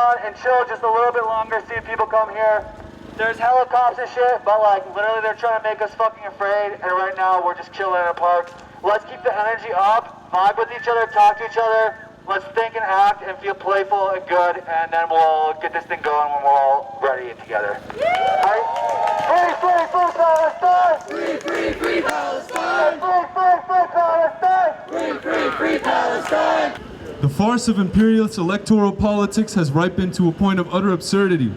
around and chill just a little bit longer, see if people come here. There's helicopters and shit, but like literally they're trying to make us fucking afraid, and right now we're just chilling in a park. Let's keep the energy up, vibe with each other, talk to each other. Let's think and act and feel playful and good, and then we'll get this thing going when we're all ready and together. Right? Free, free, free Palestine! Free, free, free Palestine! Free, free, free Palestine! Free, free, free Palestine! The farce of imperialist electoral politics has ripened to a point of utter absurdity.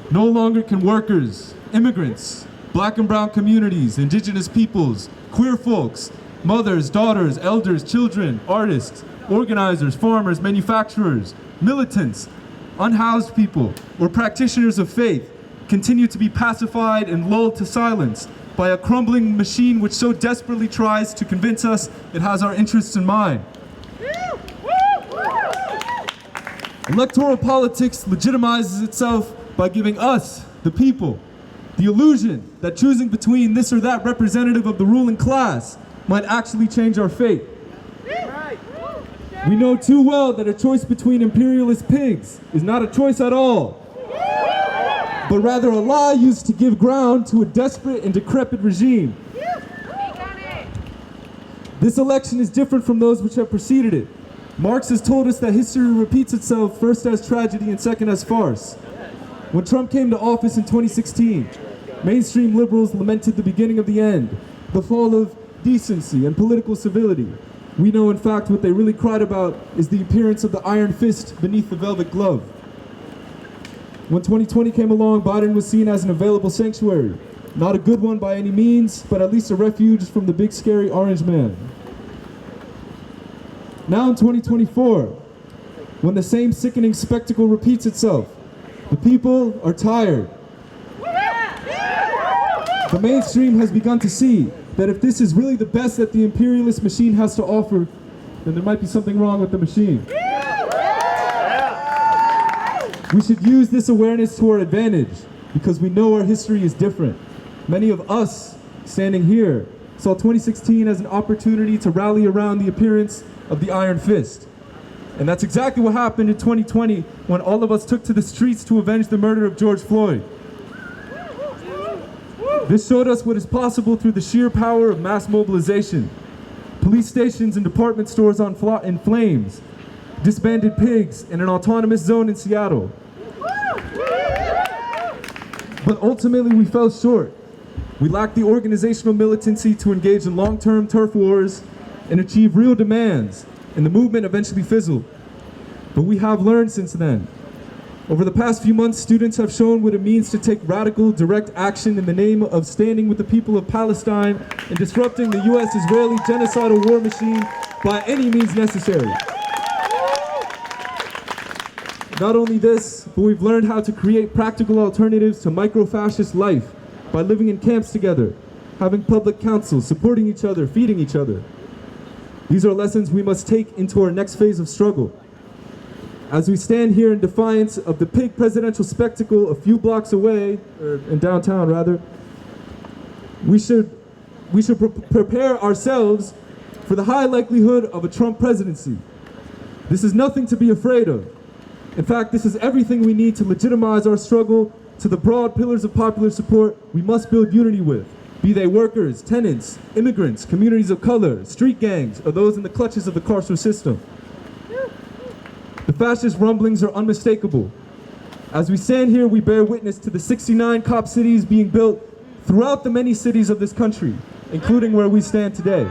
No longer can workers, immigrants, black and brown communities, indigenous peoples, queer folks, mothers, daughters, elders, children, artists, organizers, farmers, manufacturers, militants, unhoused people, or practitioners of faith continue to be pacified and lulled to silence by a crumbling machine which so desperately tries to convince us it has our interests in mind. Electoral politics legitimizes itself by giving us, the people, the illusion that choosing between this or that representative of the ruling class might actually change our fate. We know too well that a choice between imperialist pigs is not a choice at all, but rather a lie used to give ground to a desperate and decrepit regime. This election is different from those which have preceded it. Marx has told us that history repeats itself first as tragedy and second as farce. When Trump came to office in 2016, mainstream liberals lamented the beginning of the end, the fall of decency and political civility. We know, in fact, what they really cried about is the appearance of the iron fist beneath the velvet glove. When 2020 came along, Biden was seen as an available sanctuary. Not a good one by any means, but at least a refuge from the big scary orange man. Now in 2024, when the same sickening spectacle repeats itself, the people are tired. The mainstream has begun to see that if this is really the best that the imperialist machine has to offer, then there might be something wrong with the machine. We should use this awareness to our advantage because we know our history is different. Many of us standing here saw 2016 as an opportunity to rally around the appearance of the iron fist. And that's exactly what happened in 2020 when all of us took to the streets to avenge the murder of George Floyd. This showed us what is possible through the sheer power of mass mobilization. Police stations and department stores in flames, disbanded pigs in an autonomous zone in Seattle. But ultimately we fell short. We lacked the organizational militancy to engage in long-term turf wars and achieve real demands, and the movement eventually fizzled. But we have learned since then. Over the past few months, students have shown what it means to take radical, direct action in the name of standing with the people of Palestine and disrupting the US-Israeli genocidal war machine by any means necessary. Not only this, but we've learned how to create practical alternatives to micro-fascist life by living in camps together, having public councils, supporting each other, feeding each other. These are lessons we must take into our next phase of struggle. As we stand here in defiance of the pig presidential spectacle a few blocks away, or in downtown rather, we should prepare ourselves for the high likelihood of a Trump presidency. This is nothing to be afraid of. In fact, this is everything we need to legitimize our struggle to the broad pillars of popular support we must build unity with, be they workers, tenants, immigrants, communities of color, street gangs, or those in the clutches of the carceral system. The fascist rumblings are unmistakable. As we stand here, we bear witness to the 69 cop cities being built throughout the many cities of this country, including where we stand today.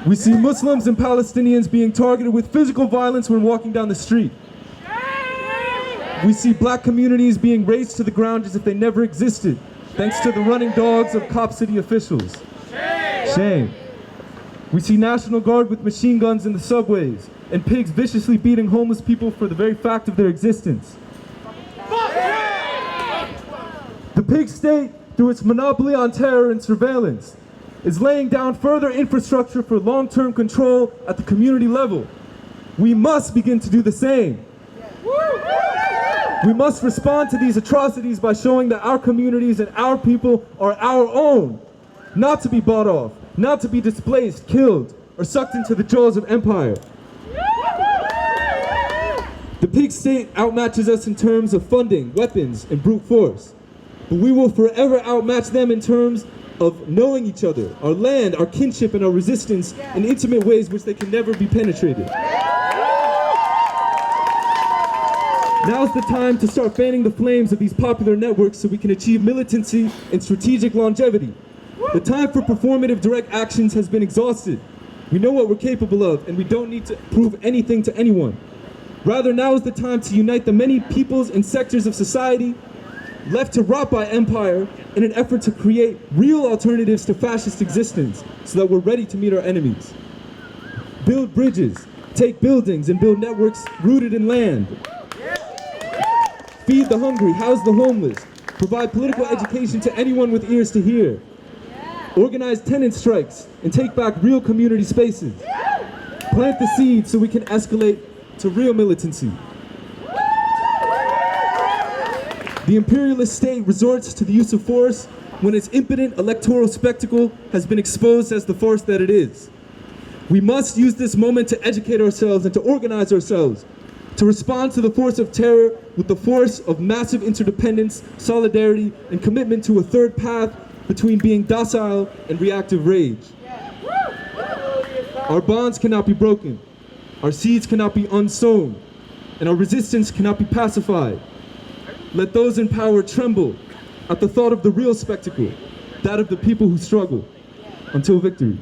We see Muslims and Palestinians being targeted with physical violence when walking down the street. We see black communities being razed to the ground as if they never existed, thanks to the running dogs of cop city officials. Shame. We see National Guard with machine guns in the subways, and pigs viciously beating homeless people for the very fact of their existence. The pig state, through its monopoly on terror and surveillance, is laying down further infrastructure for long-term control at the community level. We must begin to do the same. We must respond to these atrocities by showing that our communities and our people are our own, not to be bought off, not to be displaced, killed, or sucked into the jaws of empire. pig state outmatches us in terms of funding, weapons, and brute force. But we will forever outmatch them in terms of knowing each other, our land, our kinship, and our resistance in intimate ways which they can never be penetrated. Now's the time to start fanning the flames of these popular networks so we can achieve militancy and strategic longevity. The time for performative direct actions has been exhausted. We know what we're capable of, and we don't need to prove anything to anyone. Rather, now is the time to unite the many peoples and sectors of society left to rot by empire in an effort to create real alternatives to fascist existence so that we're ready to meet our enemies. Build bridges, take buildings, and build networks rooted in land. Feed the hungry, house the homeless, provide political education to anyone with ears to hear. Organize tenant strikes and take back real community spaces. Plant the seeds so we can escalate to real militancy. The imperialist state resorts to the use of force when its impotent electoral spectacle has been exposed as the force that it is. We must use this moment to educate ourselves and to organize ourselves, to respond to the force of terror with the force of massive interdependence, solidarity, and commitment to a third path between being docile and reactive rage. Our bonds cannot be broken, our seeds cannot be unsown, and our resistance cannot be pacified. Let those in power tremble at the thought of the real spectacle, that of the people who struggle, until victory.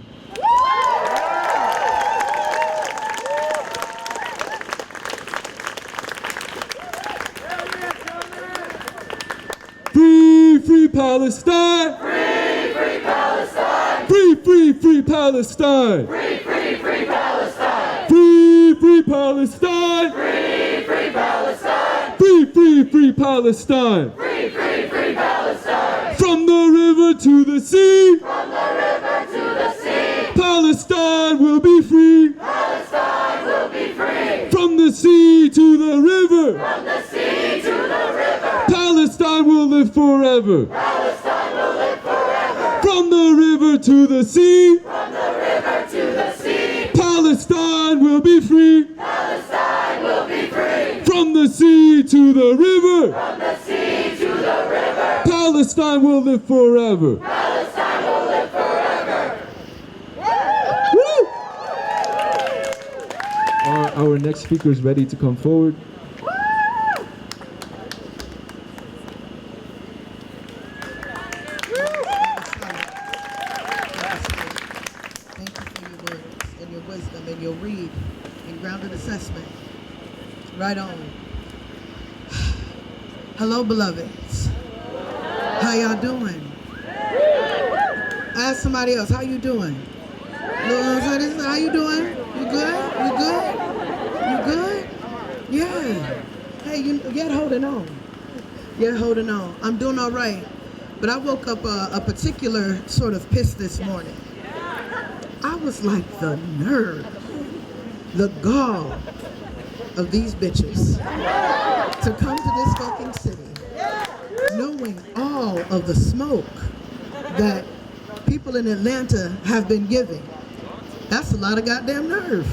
Free, free Palestine! Free, free Palestine! Free, free, free Palestine! Free, free, free Palestine! Free, free Palestine! Free, free Palestine! Free, free, free Palestine! Free, free, free Palestine! From the river to the sea! From the river to the sea! Palestine will be free! Palestine will be free! From the sea to the river! From the sea to the river! Palestine will live forever! Palestine will live forever! From the river to the sea! From the river to the sea! Palestine will be free! Palestine will be free! From the sea to the river! From the sea to the river! Palestine will live forever! Palestine will live forever! Woo! Are our next speakers ready to come forward? Thank you for your words and your wisdom and your read and grounded assessment. Right on. Hello, beloveds. How y'all doing? Ask somebody else, how you doing? How you doing? You good? You good? You good? Yeah. Hey, you yet holding on. Yet holding on. I'm doing all right. But I woke up a particular sort of pissed this morning. I was like, the nerve, the gall of these bitches to come to this fucking city, knowing all of the smoke that people in Atlanta have been giving. That's a lot of goddamn nerve.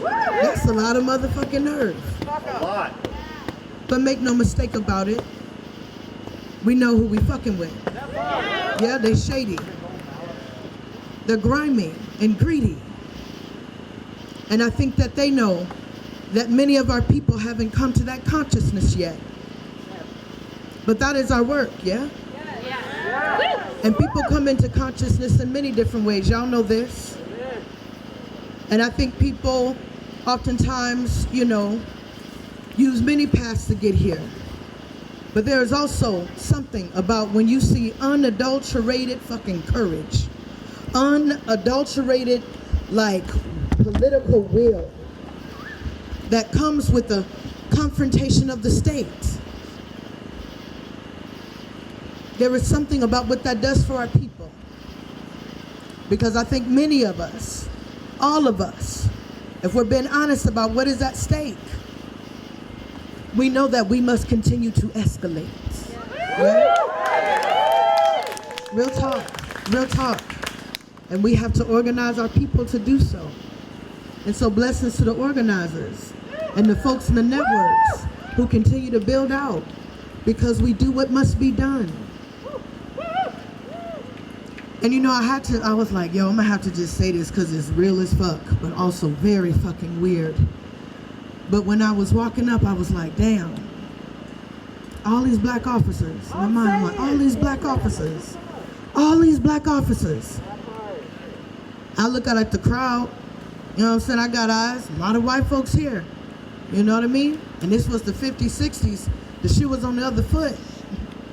That's a lot of motherfucking nerve. But make no mistake about it, we know who we fucking with. Yeah, they shady. They're grimy and greedy. And I think that they know that many of our people haven't come to that consciousness yet. But that is our work, yeah? And people come into consciousness in many different ways. Y'all know this. And I think people oftentimes, use many paths to get here. But there is also something about when you see unadulterated fucking courage, unadulterated, political will that comes with the confrontation of the state. There is something about what that does for our people. Because I think many of us, all of us, if we're being honest about what is at stake, we know that we must continue to escalate. Right? Real talk, real talk. And we have to organize our people to do so. And so blessings to the organizers. and the folks in the networks who continue to build out, because we do what must be done. And you know, I was like, yo, I'm gonna have to just say this because it's real as fuck, but also very fucking weird. But when I was walking up, I was like, damn, all these black officers. In my mind, I'm like, all these black officers. All these black officers. I look at the crowd, you know what I'm saying? I got eyes, a lot of white folks here. You know what I mean? And this was the 50s, 60s. The shoe was on the other foot.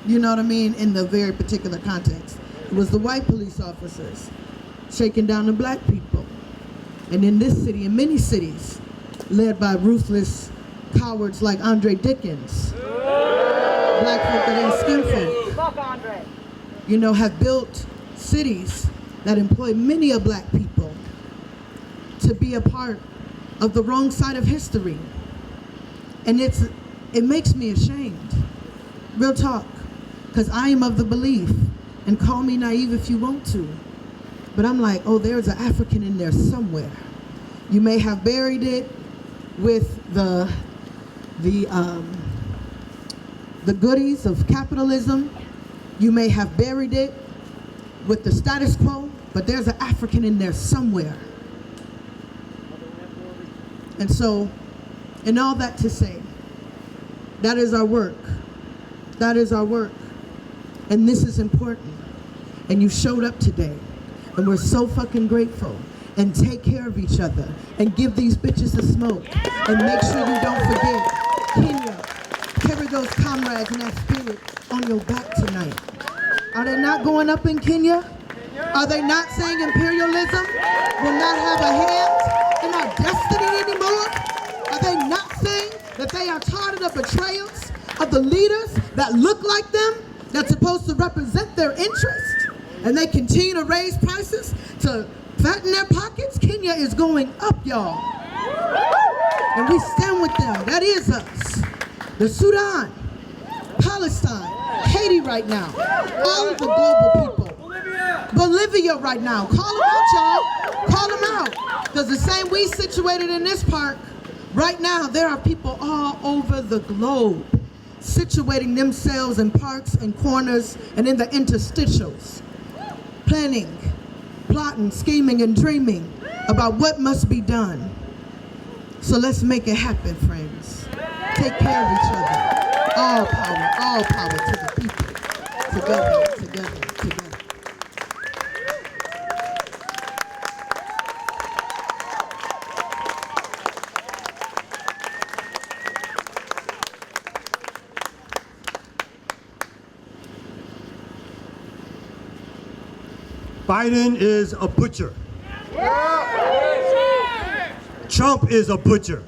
You know what I mean? In the very particular context. It was the white police officers shaking down the black people. And in this city, in many cities, led by ruthless cowards like Andre Dickens, black folk that ain't skin folk, Fuck Andre. you know, have built cities that employ many of black people to be a part of the wrong side of history. And it makes me ashamed, real talk, because I am of the belief, and call me naive if you want to, but I'm like, oh, there's an African in there somewhere. You may have buried it with the goodies of capitalism. You may have buried it with the status quo, but there's an African in there somewhere. And so, and all that to say, that is our work. That is our work. And this is important. And you showed up today. And we're so fucking grateful. And take care of each other. And give these bitches a smoke. And make sure you don't forget Kenya. Carry those comrades and that spirit on your back tonight. Are they not going up in Kenya? Are they not saying imperialism will not have a hand in our destiny anymore? Are they not saying that they are tired of the betrayals of the leaders that look like them, that's supposed to represent their interests, and they continue to raise prices to fatten their pockets? Kenya is going up, y'all. And we stand with them. That is us. The Sudan, Palestine, Haiti right now, all of the global people. Bolivia right now. Call them out, y'all. Call them out. Because the same we situated in this park, right now there are people all over the globe situating themselves in parks and corners and in the interstitials, planning, plotting, scheming, and dreaming about what must be done. So let's make it happen, friends. Take care of each other. All power to the people. Together, together, together. Biden is a butcher. Trump is a butcher.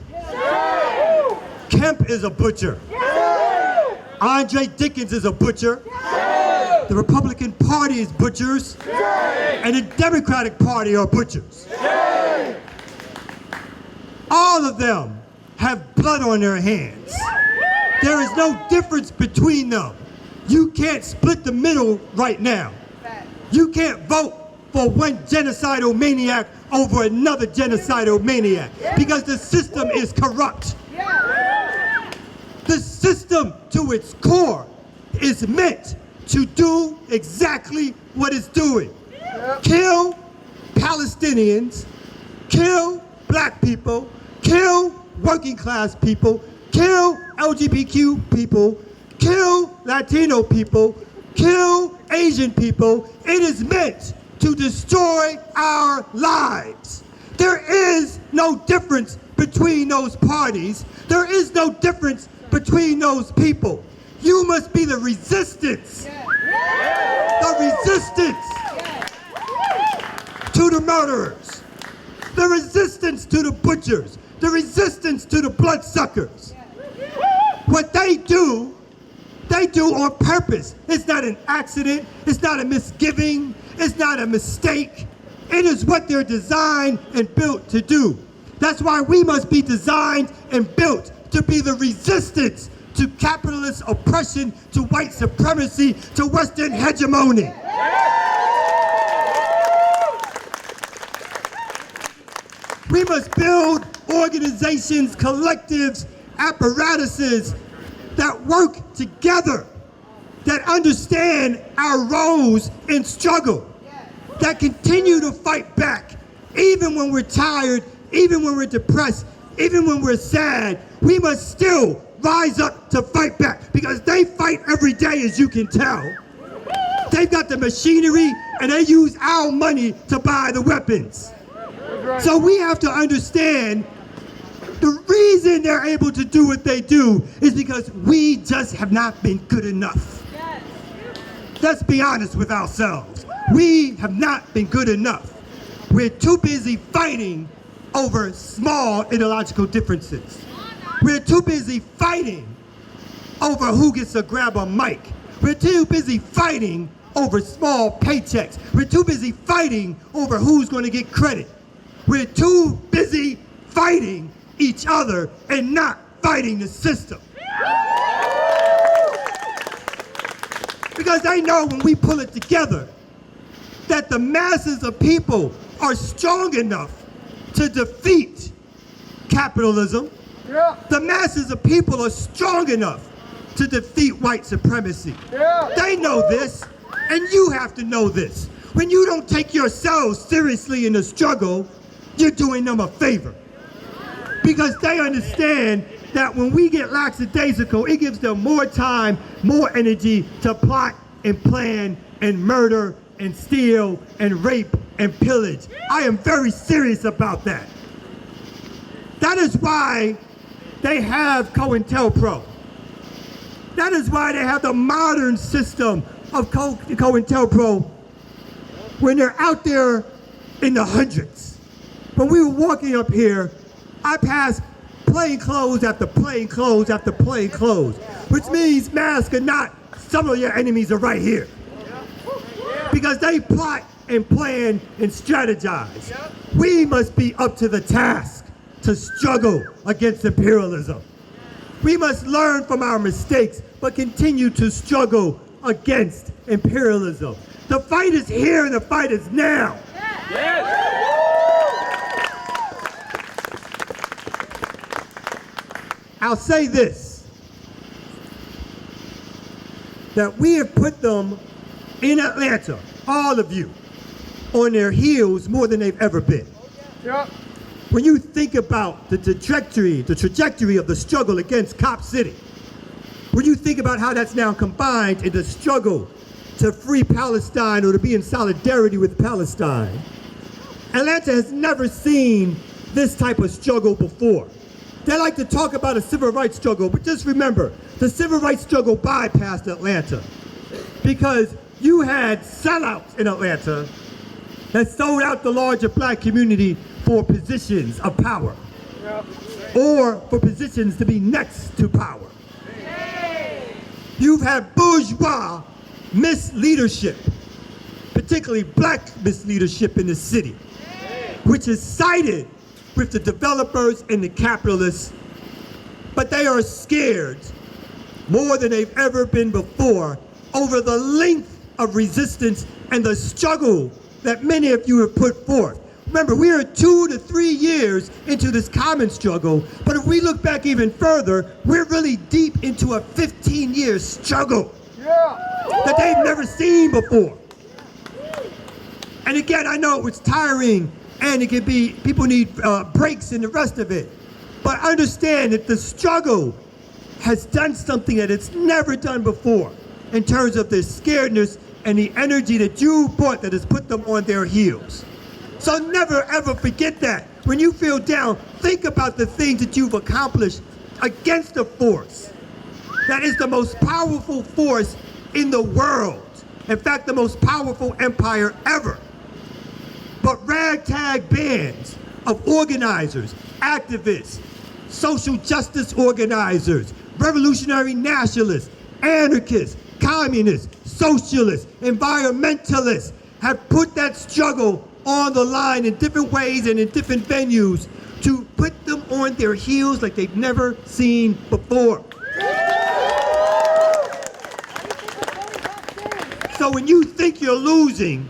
Kemp is a butcher. Andre Dickens is a butcher. The Republican Party is butchers. And the Democratic Party are butchers. All of them have blood on their hands. There is no difference between them. You can't split the middle right now. You can't vote for one genocidal maniac over another genocidal maniac because the system is corrupt. The system, to its core, is meant to do exactly what it's doing. Kill Palestinians, kill black people, kill working class people, kill LGBTQ people, kill Latino people, kill Asian people. It is meant to destroy our lives. There is no difference between those parties. There is no difference between those people. You must be the resistance. The resistance to the murderers. The resistance to the butchers. The resistance to the bloodsuckers. What they do on purpose. It's not an accident. It's not a misgiving. It's not a mistake. It is what they're designed and built to do. That's why we must be designed and built to be the resistance to capitalist oppression, to white supremacy, to Western hegemony. We must build organizations, collectives, apparatuses that work together, that understand our roles in struggle, that continue to fight back, even when we're tired, even when we're depressed, even when we're sad. We must still rise up to fight back, because they fight every day, as you can tell. They've got the machinery and they use our money to buy the weapons. So we have to understand the reason they're able to do what they do is because we just have not been good enough. Let's be honest with ourselves. We have not been good enough. We're too busy fighting over small ideological differences. We're too busy fighting over who gets to grab a mic. We're too busy fighting over small paychecks. We're too busy fighting over who's going to get credit. We're too busy fighting each other and not fighting the system. Because they know when we pull it together that the masses of people are strong enough to defeat capitalism. The masses of people are strong enough to defeat white supremacy. They know this, and you have to know this. When you don't take yourselves seriously in the struggle, you're doing them a favor. Because they understand that when we get lackadaisical, it gives them more time, more energy to plot and plan and murder and steal and rape and pillage. I am very serious about that. That is why they have COINTELPRO. That is why they have the modern system of COINTELPRO when they're out there in the hundreds. When we were walking up here, I passed plain clothes after plain clothes after plain clothes, which means mask or not, some of your enemies are right here. Because they plot and plan and strategize. We must be up to the task to struggle against imperialism. We must learn from our mistakes, but continue to struggle against imperialism. The fight is here and the fight is now. I'll say this, that we have put them in Atlanta, all of you, on their heels more than they've ever been. When you think about the trajectory of the struggle against Cop City, when you think about how that's now combined in the struggle to free Palestine or to be in solidarity with Palestine, Atlanta has never seen this type of struggle before. They like to talk about a civil rights struggle, but just remember, the civil rights struggle bypassed Atlanta because you had sellouts in Atlanta that sold out the larger black community for positions of power or for positions to be next to power. You've had bourgeois misleadership, particularly black misleadership in the city, which is sided with the developers and the capitalists, but they are scared more than they've ever been before over the length of resistance and the struggle that many of you have put forth. Remember, we are 2 to 3 years into this common struggle, but if we look back even further, we're really deep into a 15-year struggle that they've never seen before. And again, I know it's tiring and it can be, people need breaks and the rest of it. But understand that the struggle has done something that it's never done before in terms of the scaredness and the energy that you brought that has put them on their heels. So never ever forget that. When you feel down, think about the things that you've accomplished against a force that is the most powerful force in the world. In fact, the most powerful empire ever. But ragtag bands of organizers, activists, social justice organizers, revolutionary nationalists, anarchists, communists, socialists, environmentalists have put that struggle on the line in different ways and in different venues to put them on their heels like they've never seen before. So when you think you're losing,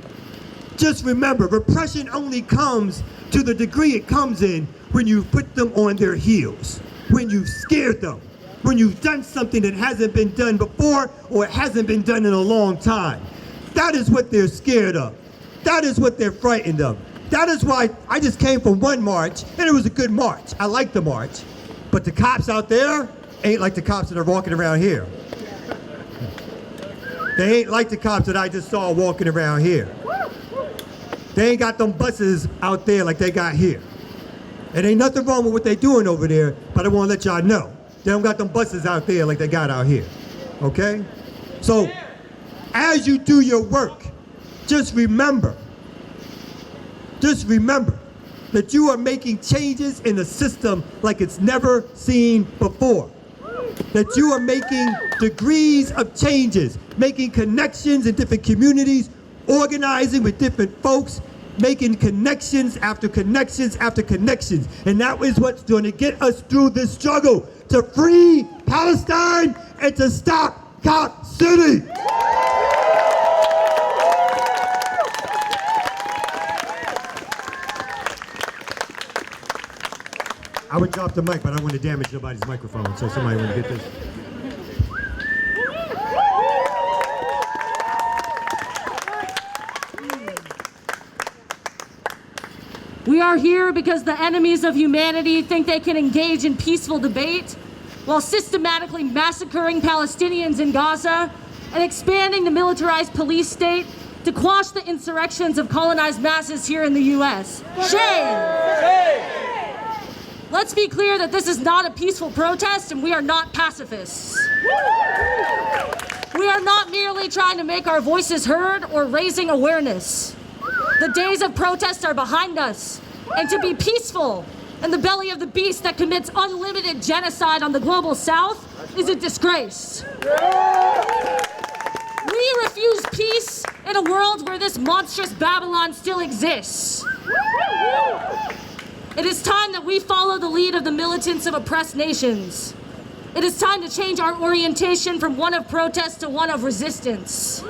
just remember, repression only comes to the degree it comes in when you've put them on their heels, when you've scared them, when you've done something that hasn't been done before or it hasn't been done in a long time. That is what they're scared of. That is what they're frightened of. That is why I just came from one march, and it was a good march. I liked the march. But the cops out there ain't like the cops that are walking around here. They ain't like the cops that I just saw walking around here. They ain't got them buses out there like they got here. And ain't nothing wrong with what they doing over there, but I want to let y'all know. They don't got them buses out there like they got out here, okay? So, as you do your work, just remember that you are making changes in the system like it's never seen before. That you are making degrees of changes, making connections in different communities, organizing with different folks, making connections after connections after connections. And that is what's going to get us through this struggle to free Palestine and to stop Cop City. I would drop the mic, but I don't want to damage nobody's microphone, so somebody want to get this. We are here because the enemies of humanity think they can engage in peaceful debate while systematically massacring Palestinians in Gaza and expanding the militarized police state to quash the insurrections of colonized masses here in the U.S. Shame! Let's be clear that this is not a peaceful protest and we are not pacifists. We are not merely trying to make our voices heard or raising awareness. The days of protest are behind us, and to be peaceful in the belly of the beast that commits unlimited genocide on the global south is a disgrace. We refuse peace in a world where this monstrous Babylon still exists. It is time that we follow the lead of the militants of oppressed nations. It is time to change our orientation from one of protest to one of resistance.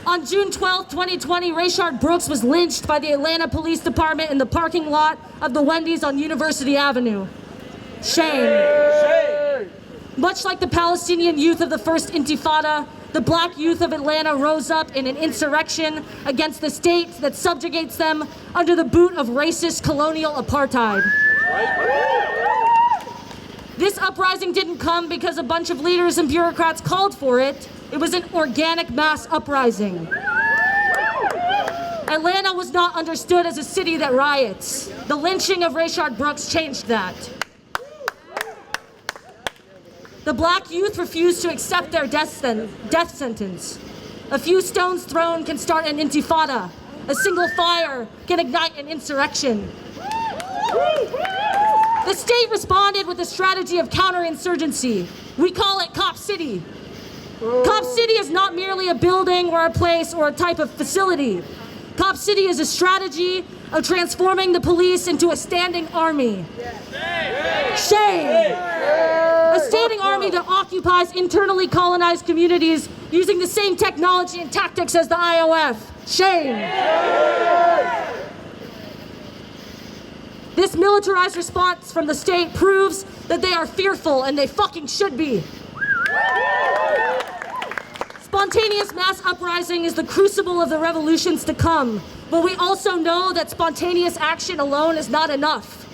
On June 12, 2020, Rayshard Brooks was lynched by the Atlanta Police Department in the parking lot of the Wendy's on University Avenue. Shame. Much like the Palestinian youth of the first Intifada, the black youth of Atlanta rose up in an insurrection against the state that subjugates them under the boot of racist colonial apartheid. This uprising didn't come because a bunch of leaders and bureaucrats called for it. It was an organic mass uprising. Atlanta was not understood as a city that riots. The lynching of Rayshard Brooks changed that. The black youth refused to accept their death sentence. A few stones thrown can start an intifada. A single fire can ignite an insurrection. The state responded with a strategy of counterinsurgency. We call it Cop City. Cop City is not merely a building or a place or a type of facility. Cop City is a strategy of transforming the police into a standing army. Shame! A standing army that occupies internally colonized communities using the same technology and tactics as the IOF. Shame! This militarized response from the state proves that they are fearful, and they fucking should be. Spontaneous mass uprising is the crucible of the revolutions to come, but we also know that spontaneous action alone is not enough.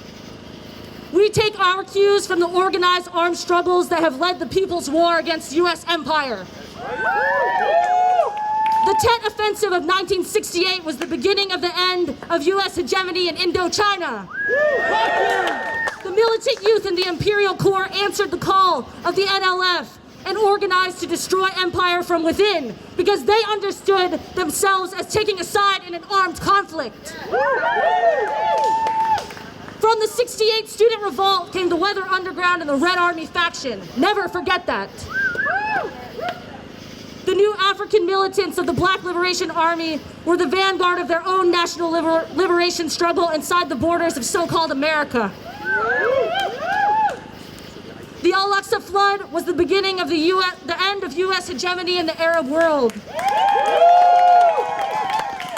We take our cues from the organized armed struggles that have led the People's War against U.S. empire. The Tet Offensive of 1968 was the beginning of the end of U.S. hegemony in Indochina. The militant youth in the Imperial Corps answered the call of the NLF and organized to destroy empire from within because they understood themselves as taking a side in an armed conflict. From the 68 student revolt came the Weather Underground and the Red Army faction. Never forget that. The new African militants of the Black Liberation Army were the vanguard of their own national liberation struggle inside the borders of so-called America. The Al-Aqsa flood was the beginning of the end of U.S. hegemony in the Arab world.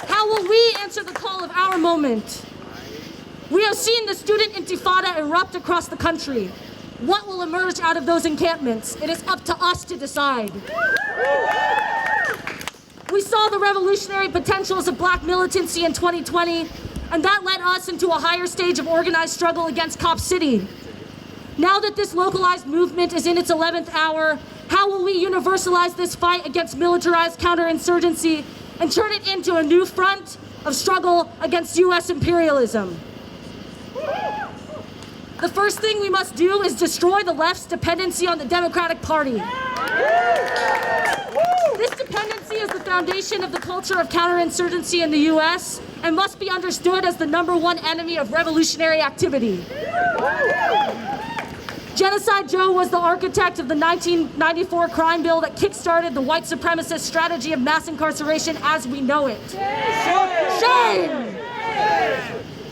How will we answer the call of our moment? We have seen the student intifada erupt across the country. What will emerge out of those encampments? It is up to us to decide. We saw the revolutionary potentials of black militancy in 2020, and that led us into a higher stage of organized struggle against Cop City. Now that this localized movement is in its 11th hour, how will we universalize this fight against militarized counterinsurgency and turn it into a new front of struggle against US imperialism? The first thing we must do is destroy the left's dependency on the Democratic Party. This dependency is the foundation of the culture of counterinsurgency in the US and must be understood as the #1 enemy of revolutionary activity. Genocide Joe was the architect of the 1994 crime bill that kickstarted the white supremacist strategy of mass incarceration as we know it. Shame!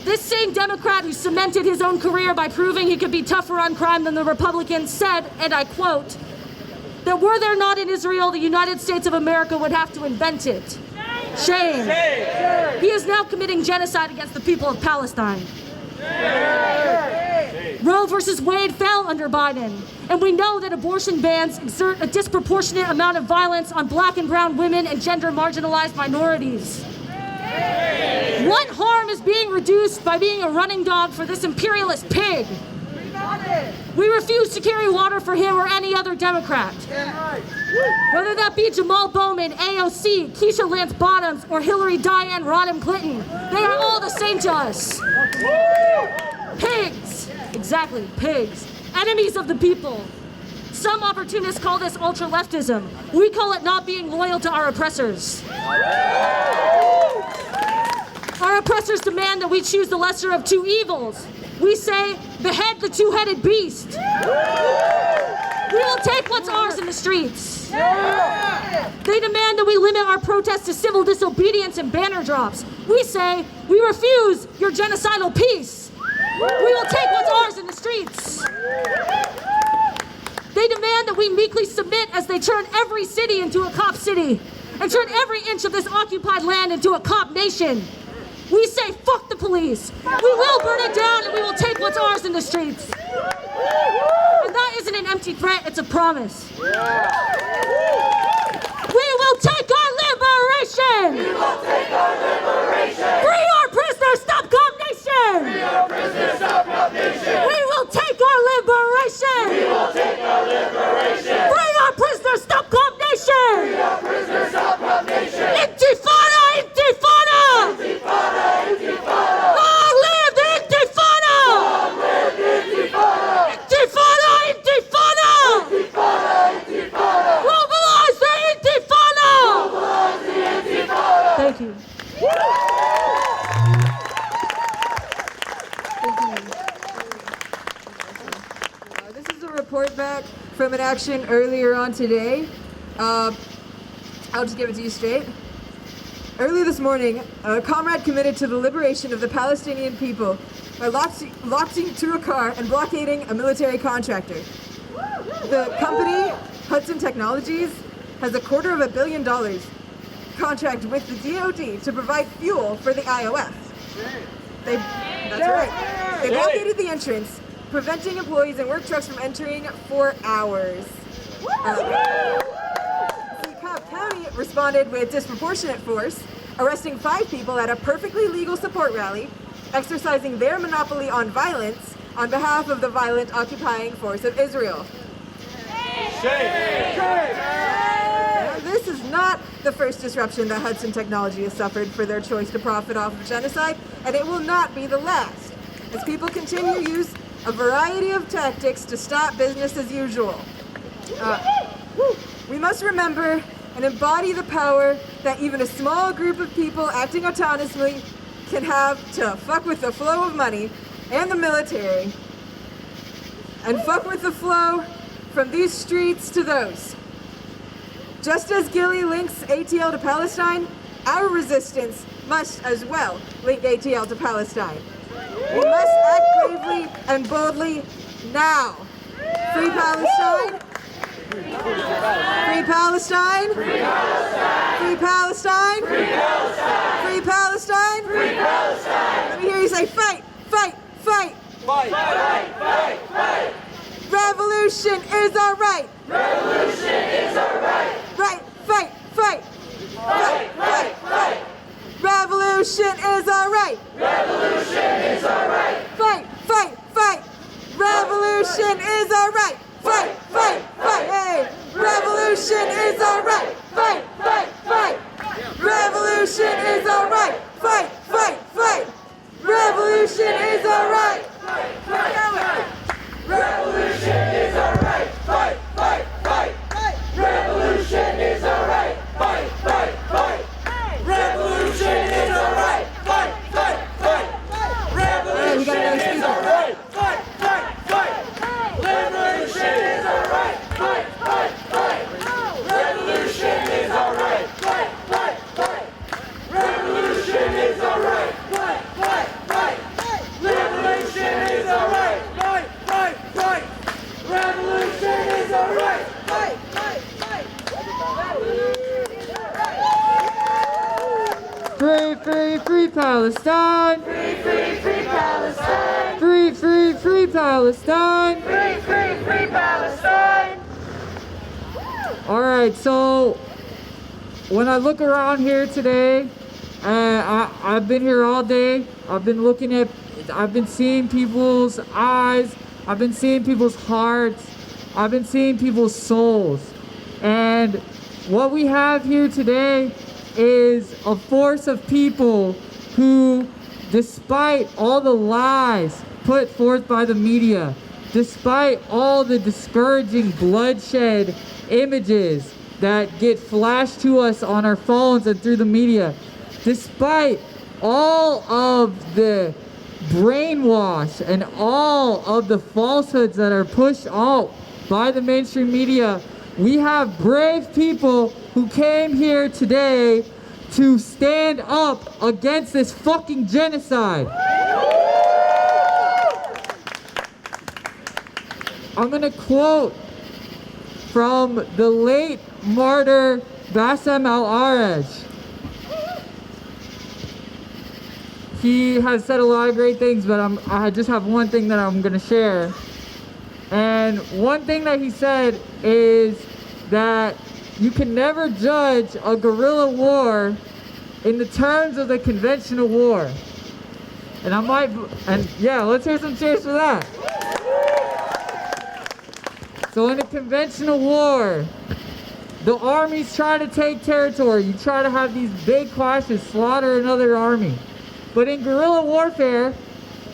This same Democrat who cemented his own career by proving he could be tougher on crime than the Republicans said, and I quote, that were there not in Israel, the United States of America would have to invent it. Shame. He is now committing genocide against the people of Palestine. Roe versus Wade fell under Biden, and we know that abortion bans exert a disproportionate amount of violence on black and brown women and gender marginalized minorities. What harm is being reduced by being a running dog for this imperialist pig? We refuse to carry water for him or any other Democrat. Whether that be Jamal Bowman, AOC, Keisha Lance Bottoms, or Hillary Diane Rodham Clinton, they are all the same to us. Pigs. Exactly, pigs. Enemies of the people. Some opportunists call this ultra-leftism. We call it not being loyal to our oppressors. Our oppressors demand that we choose the lesser of two evils. We say, behead the two-headed beast. We will take what's ours in the streets. They demand that we limit our protests to civil disobedience and banner drops. We say, we refuse your genocidal peace. We will take what's ours in the streets. They demand that we meekly submit as they turn every city into a cop city and turn every inch of this occupied land into a cop nation. We say, fuck the police. We will burn it down and we will take what's ours in the streets. And that isn't an empty threat, it's a promise. We will take our liberation. We will take our liberation. Free our prisoners, stop Cop Nation. Free our prisoners, stop Cop Nation. We will take our liberation. We will take our liberation. Free our prisoners, stop Cop Nation. Free our prisoners, stop Cop Nation. Intifada, intifada. Intifada, intifada. Long live the intifada. Long live the intifada. Intifada, intifada. Intifada, intifada. Globalize the intifada. Globalize the intifada. Thank you. This is a report back from an action earlier on today. I'll just give it to you straight. Early this morning, a comrade committed to the liberation of the Palestinian people by locking to a car and blockading a military contractor. The company, Hudson Technologies, has a $250 million contract with the DoD to provide fuel for the IOF. That's right. They blockaded the entrance, preventing employees and work trucks from entering for hours. Cobb County responded with disproportionate force, arresting 5 people at a perfectly legal support rally, exercising their monopoly on violence on behalf of the violent occupying force of Israel. This is not the first disruption that Hudson Technology has suffered for their choice to profit off of genocide, and it will not be the last, as people continue to use a variety of tactics to stop business as usual. We must remember and embody the power that even a small group of people acting autonomously can have to fuck with the flow of money and the military, and fuck with the flow from these streets to those. Just as Gilly links ATL to Palestine, our resistance must as well link ATL to Palestine. We must act bravely and boldly now. Free Palestine! Free Palestine! Free Palestine! Free Palestine! Free Palestine! Free Palestine! Free Palestine! Let me hear you say fight! Fight! Fight! Fight! Fight! Fight! Revolution is our right! Revolution is our right! Right! Fight! Fight! Fight! Fight! Fight! Revolution is our right! Revolution is our right! Fight! Fight! Fight! Revolution is our right! Fight! Fight! Fight! Hey! Revolution is our right! Fight! Fight! Fight! Revolution is our right! Fight! Fight! Fight! Revolution is our right! Revolution is our right! Fight! Fight! Fight! Revolution is our right! Fight! Fight! Fight! Revolution is our right! Fight! Fight! Fight! Revolution is our right! Fight! Fight! Fight! Revolution is our right! Fight! Fight! Fight! Revolution is our right! Fight! Fight! Fight! Revolution is our right! Fight! Fight! Fight! Revolution is our right! Fight! Fight! Fight! Revolution is our right! Fight! Fight! Fight! Free, free, free Palestine! Free, free, free Palestine! Free, free, free Palestine! Free, free, free Palestine! Alright, so when I look around here today, I've been here all day. I've been seeing people's eyes. I've been seeing people's hearts. I've been seeing people's souls. And what we have here today is a force of people who, despite all the lies put forth by the media, despite all the discouraging bloodshed images that get flashed to us on our phones and through the media, despite all of the brainwash and all of the falsehoods that are pushed out by the mainstream media, we have brave people who came here today to stand up against this fucking genocide. I'm gonna quote from the late martyr Bassem al-Araj. He has said a lot of great things, but I just have one thing that I'm gonna share. And one thing that he said is that you can never judge a guerrilla war in the terms of the conventional war. And yeah, let's hear some cheers for that. So in a conventional war, the armies try to take territory. You try to have these big clashes, slaughter another army. But in guerrilla warfare,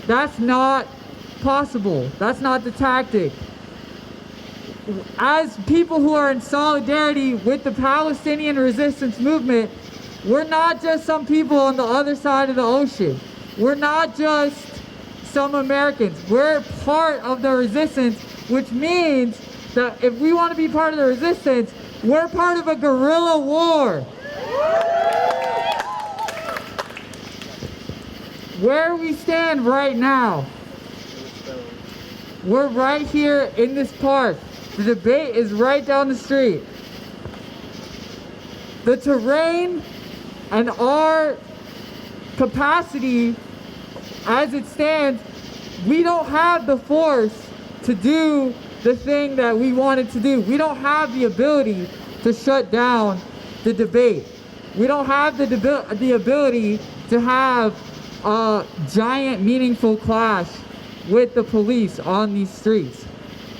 that's not possible. That's not the tactic. As people who are in solidarity with the Palestinian resistance movement, we're not just some people on the other side of the ocean. We're not just some Americans. We're part of the resistance, which means that if we want to be part of the resistance, we're part of a guerrilla war. Where we stand right now, we're right here in this park. The debate is right down the street. The terrain and our capacity as it stands, we don't have the force to do the thing that we wanted to do. We don't have the ability to shut down the debate. We don't have the ability to have a giant meaningful clash with the police on these streets.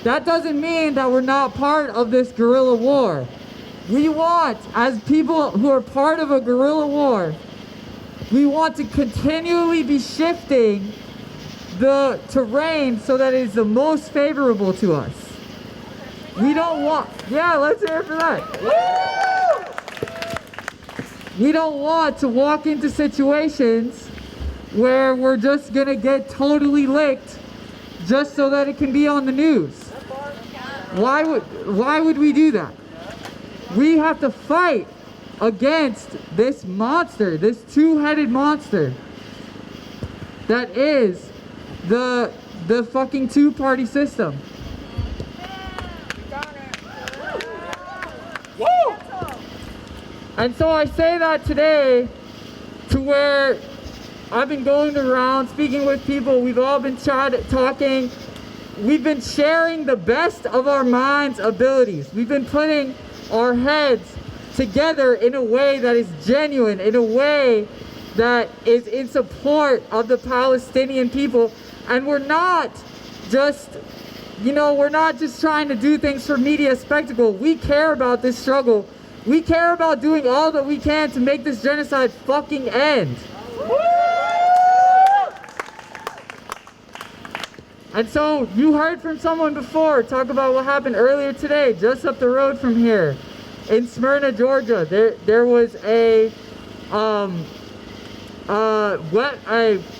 That doesn't mean that we're not part of this guerrilla war. We want, as people who are part of a guerrilla war, we want to continually be shifting the terrain so that it is the most favorable to us. We don't want, yeah, let's hear it for that. We don't want to walk into situations where we're just gonna get totally licked just so that it can be on the news. Why would we do that? We have to fight against this monster, this two-headed monster that is the fucking two-party system. And so I say that today to where I've been going around speaking with people. We've all been talking. We've been sharing the best of our minds' abilities. We've been putting our heads together in a way that is genuine, in a way that is in support of the Palestinian people. And we're not just, we're not just trying to do things for media spectacle. We care about this struggle. We care about doing all that we can to make this genocide fucking end. And so you heard from someone before talk about what happened earlier today, just up the road from here, in Smyrna, Georgia. There was a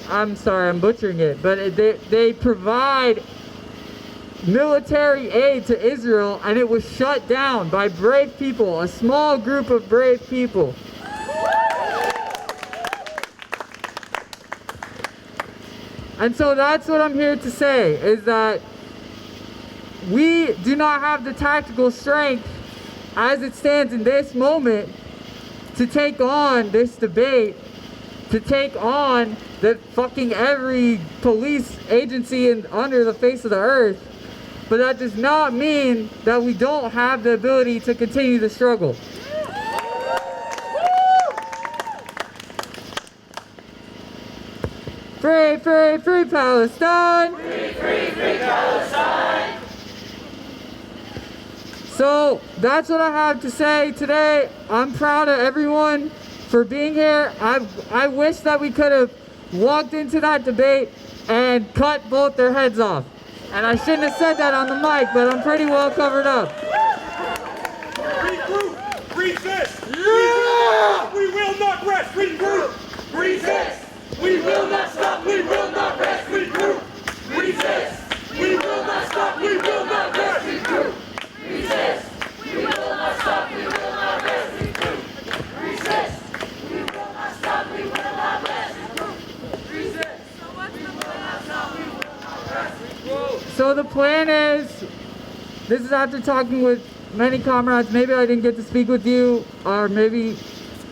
I'm sorry, I'm butchering it, but they provide military aid to Israel, and it was shut down by brave people, a small group of brave people. And so that's what I'm here to say, is that we do not have the tactical strength as it stands in this moment to take on this debate, to take on the fucking every police agency under the face of the earth. But that does not mean that we don't have the ability to continue the struggle. Free, free, free Palestine! Free, free, free Palestine! So that's what I have to say today. I'm proud of everyone for being here. I wish that we could have walked into that debate and cut both their heads off. And I shouldn't have said that on the mic, but I'm pretty well covered up. Regroup! Resist! Yeah! We will not rest! Regroup! Resist! We will not stop! We will not rest! Regroup! Resist! We will not stop! We will not rest! Regroup! Resist! We will not stop! We will not rest! Regroup! Resist! We will not stop! We will not rest! Regroup! Resist! We will not stop! We will not rest! Regroup! So the plan is, this is after talking with many comrades. Maybe I didn't get to speak with you, or maybe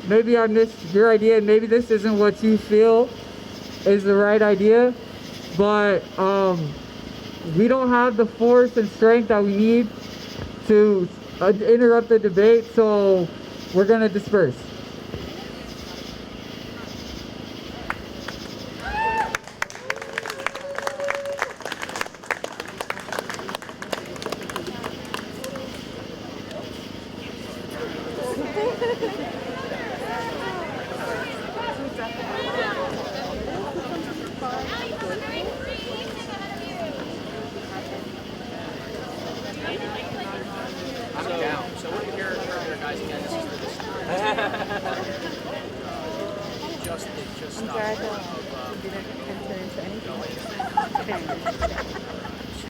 I missed your idea, and maybe this isn't what you feel is the right idea, but we don't have the force and strength that we need to interrupt the debate, so we're gonna disperse. I'm down. So what do you hear earlier, guys? Again, this is the just stopped. I'm glad that we didn't enter into anything.